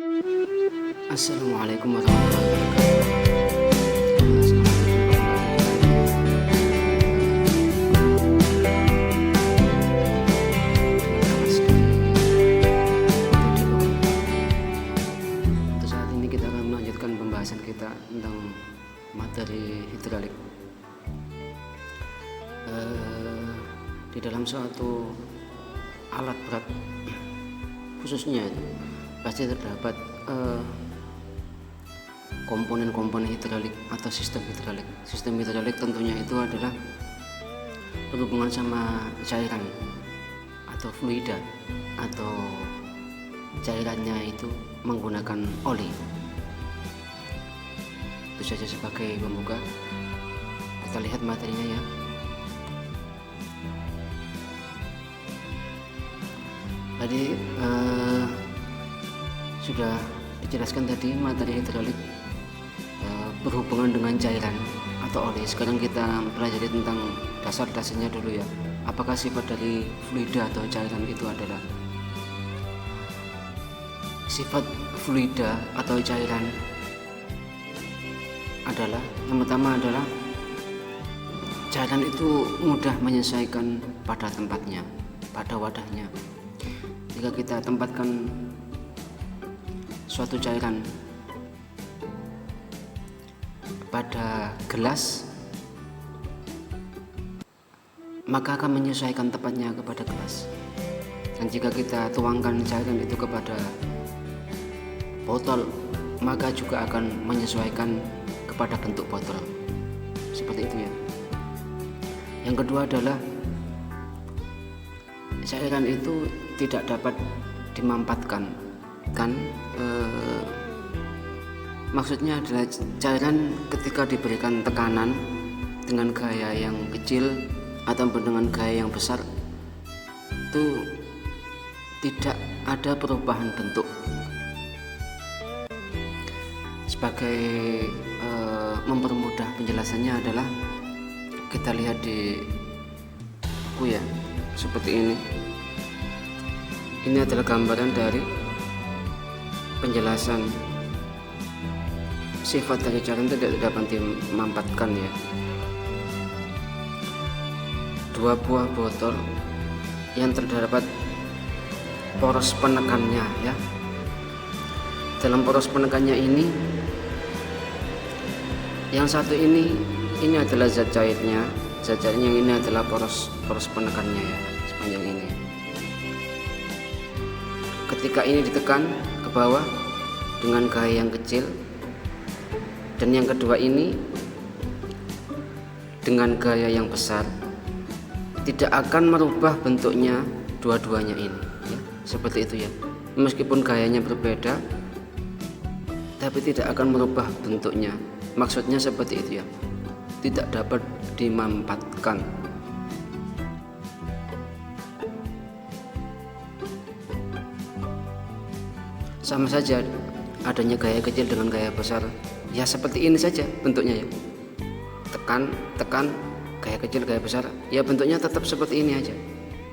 Assalamualaikum warahmatullahi wabarakatuh. Selamat berjumpa Untuk saat ini kita akan melanjutkan pembahasan kita tentang materi hidraulik. Di dalam suatu alat berat khususnya itu pasti terdapat komponen-komponen hidraulik atau sistem hidraulik. Sistem hidraulik tentunya itu adalah berhubungan sama cairan atau fluida atau cairannya itu menggunakan oli. Itu saja sebagai pembuka. Kita lihat materinya ya. Tadi sudah dijelaskan tadi materi hidraulik berhubungan dengan cairan atau oli. Sekarang kita pelajari tentang dasar-dasarnya dulu ya. Apakah sifat dari fluida atau cairan itu adalah sifat fluida atau cairan adalah yang pertama adalah cairan itu mudah menyesuaikan pada tempatnya, pada wadahnya. Jika kita tempatkan suatu cairan pada gelas, maka akan menyesuaikan tempatnya kepada gelas. Dan jika kita tuangkan cairan itu kepada botol, maka juga akan menyesuaikan kepada bentuk botol. Seperti itu ya. Yang kedua adalah cairan itu tidak dapat dimampatkan kan, maksudnya adalah cairan ketika diberikan tekanan dengan gaya yang kecil atau dengan gaya yang besar itu tidak ada perubahan bentuk. Sebagai mempermudah penjelasannya adalah kita lihat di buku ya, seperti ini. Ini adalah gambaran dari penjelasan sifat dari cairan tidak dapat dimampatkan ya. Dua buah botol yang terdapat poros penekannya ya. Dalam poros penekannya ini, yang satu ini adalah zat cairnya, yang ini adalah poros penekannya ya, sepanjang ini. Ketika ini ditekan ke bawah dengan gaya yang kecil, dan yang kedua ini dengan gaya yang besar, tidak akan merubah bentuknya dua-duanya ini ya. Seperti itu ya, meskipun gayanya berbeda tapi tidak akan merubah bentuknya. Maksudnya seperti itu ya, tidak dapat dimampatkan. Sama saja adanya gaya kecil dengan gaya besar ya, seperti ini saja bentuknya ya. Tekan, gaya kecil, gaya besar ya, bentuknya tetap seperti ini aja,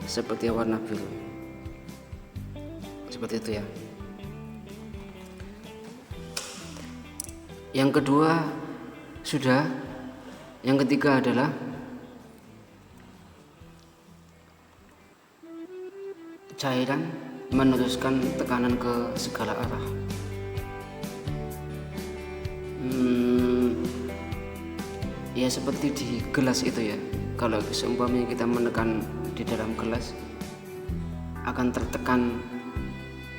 seperti warna biru. Seperti itu ya. Yang kedua sudah. Yang ketiga adalah cairan meneruskan tekanan ke segala arah. Ya seperti di gelas itu ya. Kalau seumpamanya kita menekan di dalam gelas, akan tertekan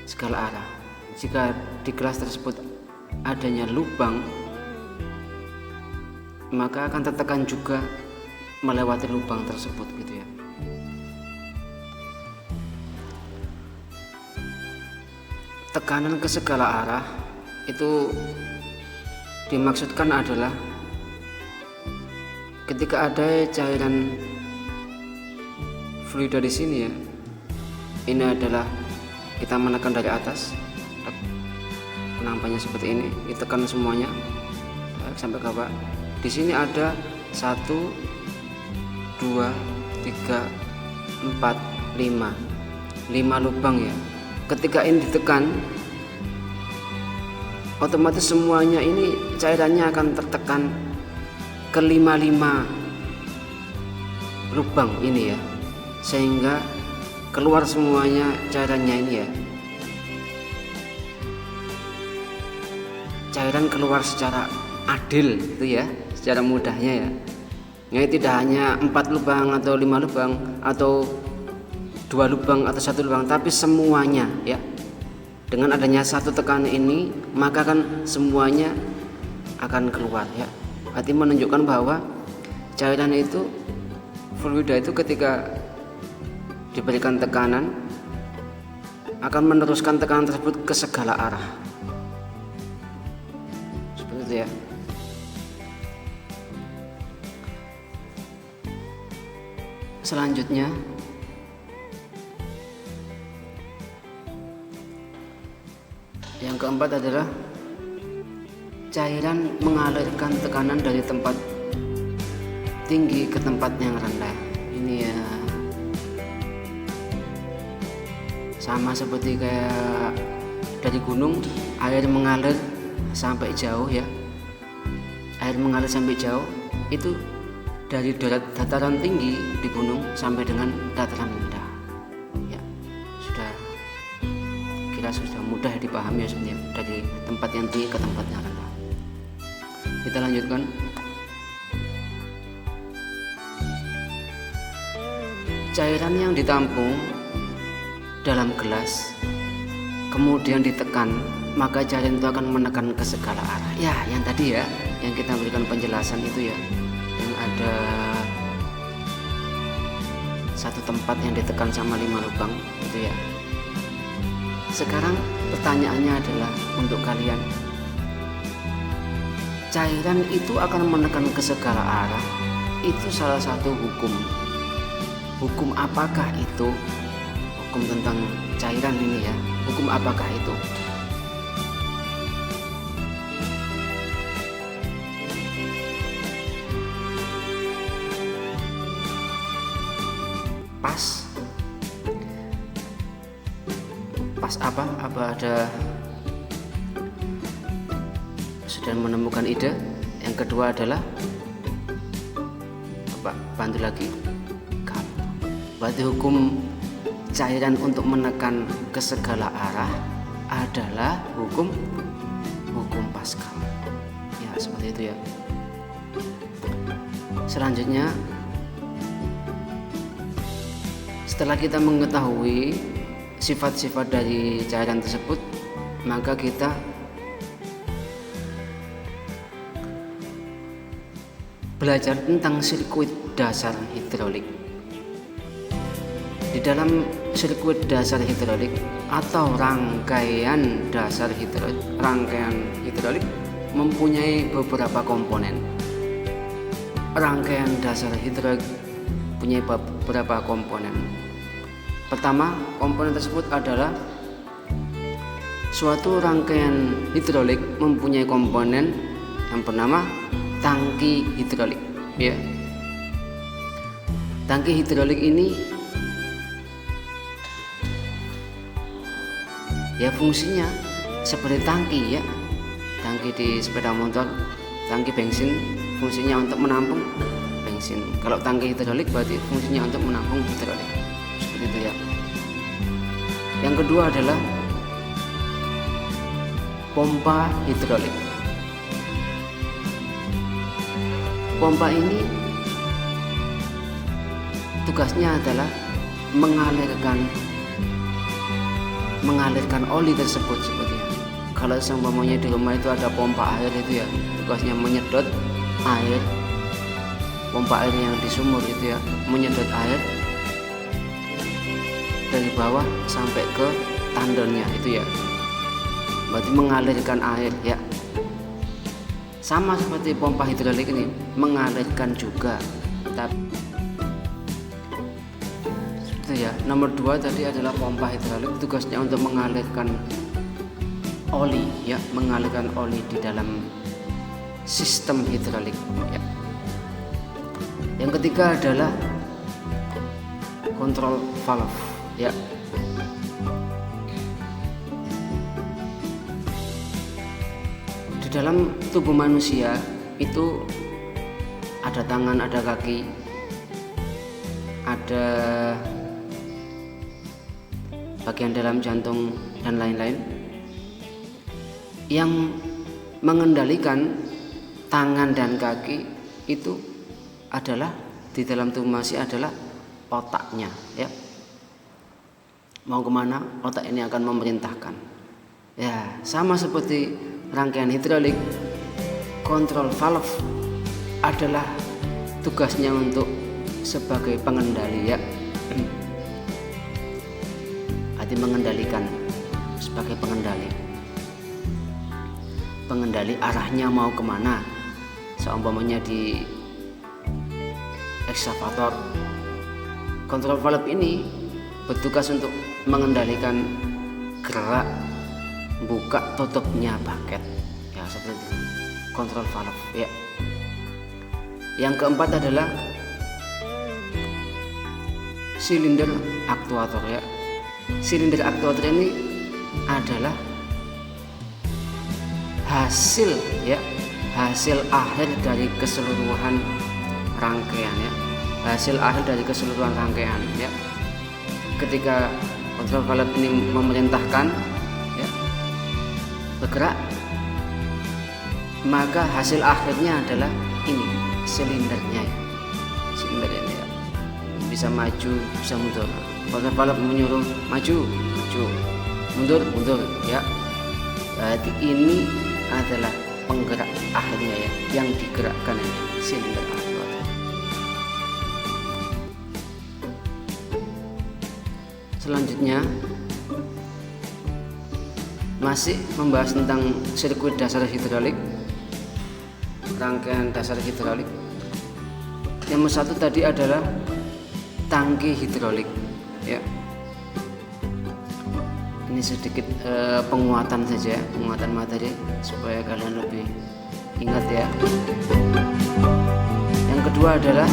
segala arah. Jika di gelas tersebut adanya lubang, maka akan tertekan juga melewati lubang tersebut gitu ya. Tekanan ke segala arah itu dimaksudkan adalah ketika ada cairan fluida di sini ya. Ini adalah kita menekan dari atas, nampaknya seperti ini, ditekan semuanya sampai ke bawah. Di sini ada 1, 2, 3, 4, 5 lubang ya. Ketika ini ditekan, otomatis semuanya ini cairannya akan tertekan ke 5 lubang ini ya, sehingga keluar semuanya cairannya ini ya. Cairan keluar secara adil itu ya, secara mudahnya ya. Ini tidak hanya 4 lubang atau 5 lubang atau 2 lubang atau 1 lubang, tapi semuanya ya. Dengan adanya satu tekanan ini, maka kan semuanya akan keluar ya. Berarti menunjukkan bahwa cairan itu, fluida itu ketika diberikan tekanan akan meneruskan tekanan tersebut ke segala arah. Seperti itu ya. Selanjutnya yang keempat adalah cairan mengalirkan tekanan dari tempat tinggi ke tempat yang rendah. Ini ya sama seperti kayak dari gunung, air mengalir sampai jauh ya. Air mengalir sampai jauh itu dari dataran tinggi di gunung sampai dengan dataran rendah. Ya, sudah mudah dipahami ya sebenarnya, dari tempat yang tinggi ke tempat yang rendah. Kita lanjutkan. Cairan yang ditampung dalam gelas kemudian ditekan, maka cairan itu akan menekan ke segala arah. Ya, yang tadi ya, yang kita berikan penjelasan itu ya, yang ada satu tempat yang ditekan sama 5 lubang itu ya. Sekarang pertanyaannya adalah untuk kalian, cairan itu akan menekan ke segala arah, itu salah satu hukum. Hukum apakah itu? Hukum tentang cairan ini ya. Hukum apakah itu? Pas apa ada sudah menemukan ide? Yang kedua adalah apa? Bantu lagi. Berarti hukum cairan untuk menekan ke segala arah adalah hukum Pascal. Ya, seperti itu ya. Selanjutnya, setelah kita mengetahui sifat-sifat dari cairan tersebut, maka kita belajar tentang sirkuit dasar hidrolik. Di dalam sirkuit dasar hidrolik atau rangkaian dasar hidrolik mempunyai beberapa komponen. Rangkaian dasar hidrolik punya beberapa komponen. Pertama, komponen tersebut adalah suatu rangkaian hidrolik mempunyai komponen yang bernama tangki hidrolik. Ya, tangki hidrolik ini ya fungsinya seperti tangki ya, tangki di sepeda motor, tangki bensin fungsinya untuk menampung bensin. Kalau tangki hidrolik berarti fungsinya untuk menampung hidrolik. Seperti itu ya. Yang kedua adalah pompa hidrolik. Pompa ini tugasnya adalah mengalirkan oli tersebut seperti itu. Kalau seumpamanya di rumah itu ada pompa air itu ya, tugasnya menyedot air, pompa air yang di sumur itu ya, menyedot air dari bawah sampai ke tandonnya itu ya, berarti mengalirkan air ya. Sama seperti pompa hidrolik ini mengalirkan juga, tapi itu ya. Nomor 2 tadi adalah pompa hidrolik, tugasnya untuk mengalirkan oli ya, mengalirkan oli di dalam sistem hidrolik ya. Yang ketiga adalah kontrol valve ya. Di dalam tubuh manusia itu ada tangan, ada kaki, ada bagian dalam jantung dan lain-lain. Yang mengendalikan tangan dan kaki itu adalah di dalam tubuh manusia adalah otaknya, ya. Mau kemana otak ini akan memerintahkan. Ya, sama seperti rangkaian hidrolik, kontrol valve adalah tugasnya untuk sebagai pengendali, ya. Arti mengendalikan sebagai pengendali. Pengendali arahnya mau kemana. Seumpamanya di ekskavator, kontrol valve ini bertugas untuk mengendalikan gerak buka tutupnya baket, ya, seperti itu. Kontrol valve, ya. Yang keempat adalah silinder aktuator, ya. Silinder aktuator ini adalah hasil akhir dari keseluruhan rangkaian, ya. Hasil akhir dari keseluruhan rangkaian, ya. Ketika kontrol valve ini memerintahkan, ya, bergerak, maka hasil akhirnya adalah ini silindernya, ya. Silinder ini, ya, bisa maju, bisa mundur. Kontrol valve menyuruh maju, mundur, ya. Berarti ini adalah penggerak akhirnya, ya, yang digerakkan, ya, silinder aktuator. Selanjutnya masih membahas tentang sirkuit dasar hidrolik, rangkaian dasar hidrolik. Yang satu tadi adalah tangki hidrolik, ya. Ini sedikit penguatan saja, penguatan materi supaya kalian lebih ingat, ya. Yang kedua adalah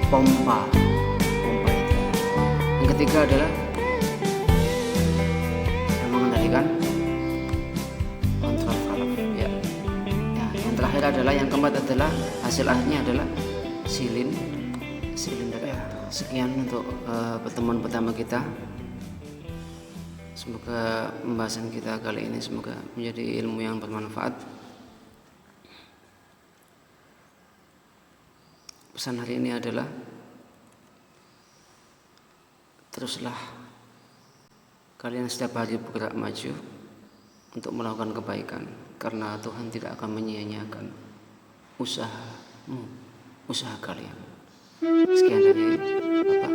pompa hidrolik. Yang ketiga adalah yang mengendalikan kontrol valve, ya. Yang terakhir adalah, yang keempat adalah hasil akhirnya adalah silinder, ya. Sekian untuk pertemuan pertama kita. Semoga pembahasan kita kali ini semoga menjadi ilmu yang bermanfaat. Pesan hari ini adalah teruslah kalian setiap hari bergerak maju untuk melakukan kebaikan, karena Tuhan tidak akan menyia-nyiakan usaha kalian. Sekian dari Bapak.